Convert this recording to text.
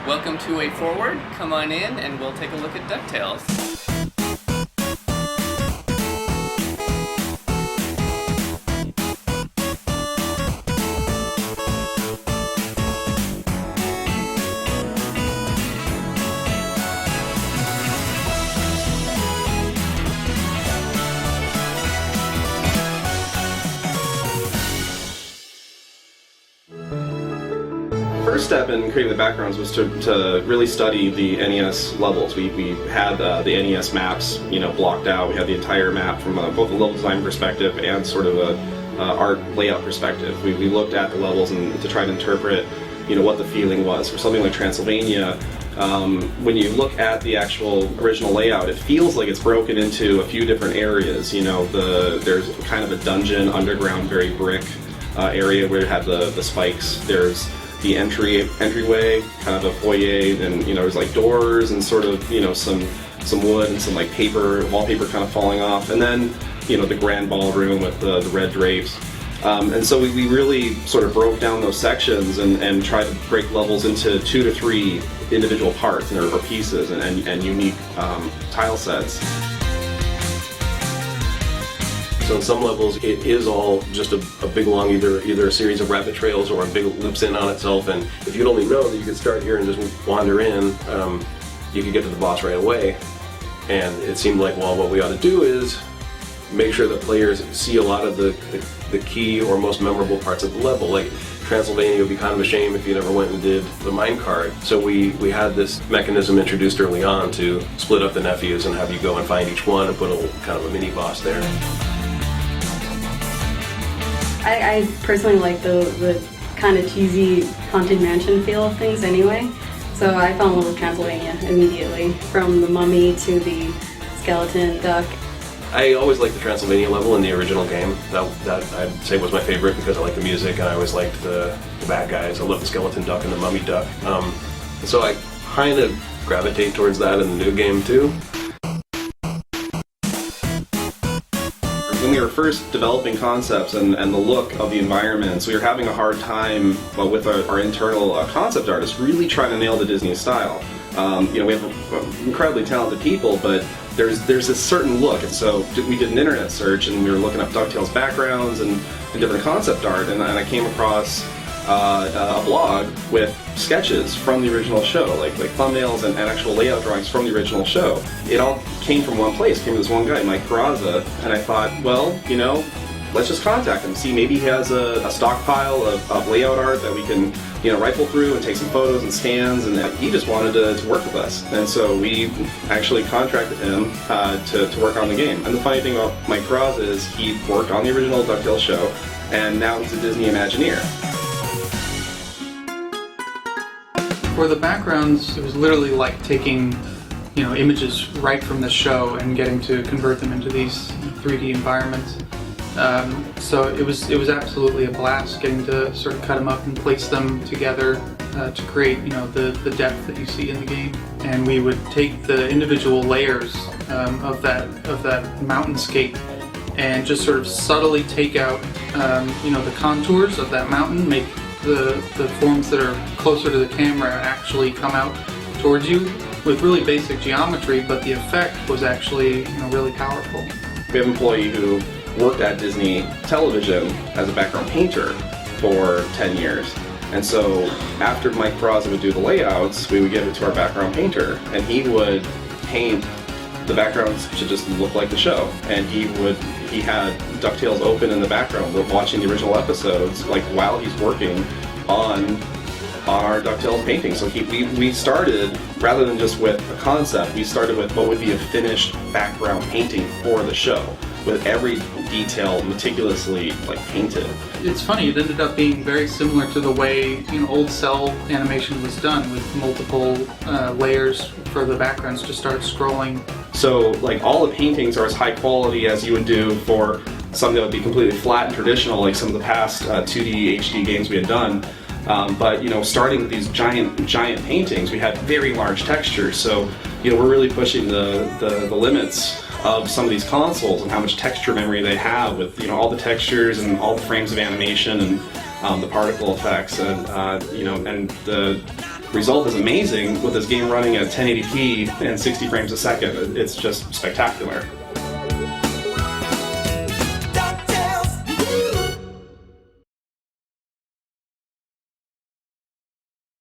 Welcome to Wayforward. Come on in and we'll take a look at DuckTales. First step in creating the backgrounds was to really study the NES levels. We had the NES maps, blocked out. We had the entire map from both a level design perspective and sort of a art layout perspective. We looked at the levels and to try to interpret, what the feeling was. For something like Transylvania, when you look at the actual original layout, it feels like it's broken into a few different areas. There's kind of a dungeon, underground, very brick area where you have the spikes. There's the entryway, kind of a foyer, and there's like doors and sort of some wood and some like wallpaper kind of falling off, and then the grand ballroom with the red drapes. And so we really sort of broke down those sections and tried to break levels into 2 to 3 individual parts or pieces and unique tile sets. So in some levels, it is all just a big long either a series of rabbit trails or a big loops in on itself. And if you'd only know that you could start here and just wander in, you could get to the boss right away. And it seemed like, well, what we ought to do is make sure that players see a lot of the key or most memorable parts of the level. Like Transylvania would be kind of a shame if you never went and did the minecart. So we had this mechanism introduced early on to split up the nephews and have you go and find each one and put a little kind of a mini boss there. I personally like the kind of cheesy Haunted Mansion feel of things anyway, so I fell in love with Transylvania immediately, from the mummy to the skeleton duck. I always liked the Transylvania level in the original game. That I'd say was my favorite because I liked the music and I always liked the bad guys. I love the skeleton duck and the mummy duck. So I kind of gravitate towards that in the new game too. When we were first developing concepts and the look of the environments, we were having a hard time with our internal concept artists really trying to nail the Disney style. We have incredibly talented people, but there's this certain look, and so we did an internet search and we were looking up DuckTales backgrounds and different concept art, and I came across a blog with sketches from the original show, like thumbnails and actual layout drawings from the original show. It all came from one place, came from this one guy, Mike Peraza, and I thought, well, let's just contact him, see maybe he has a stockpile of layout art that we can rifle through and take some photos and scans, and he just wanted to work with us. And so we actually contracted him to work on the game. And the funny thing about Mike Peraza is he worked on the original DuckTales show, and now he's a Disney Imagineer. For the backgrounds, it was literally like taking, images right from the show and getting to convert them into these 3D environments. So it was absolutely a blast getting to sort of cut them up and place them together to create, the depth that you see in the game. And we would take the individual layers of that mountainscape and just sort of subtly take out, the contours of that mountain, make the forms that are closer to the camera actually come out towards you with really basic geometry, but the effect was actually really powerful. We have an employee who worked at Disney Television as a background painter for 10 years. And so after Mike Peraza would do the layouts, we would give it to our background painter, and he would paint the backgrounds to just look like the show. And he had DuckTales open in the background. We're watching the original episodes like while he's working on our DuckTales painting. So we started, rather than just with a concept, we started with what would be a finished background painting for the show, with every detail meticulously painted. It's funny, it ended up being very similar to the way old cell animation was done, with multiple layers for the backgrounds to start scrolling. So all the paintings are as high quality as you would do for something that would be completely flat and traditional, like some of the past 2D HD games we had done. But starting with these giant paintings, we had very large textures. So we're really pushing the limits of some of these consoles and how much texture memory they have with all the textures and all the frames of animation and the particle effects and and the result is amazing with this game running at 1080p and 60 frames a second. It's just spectacular.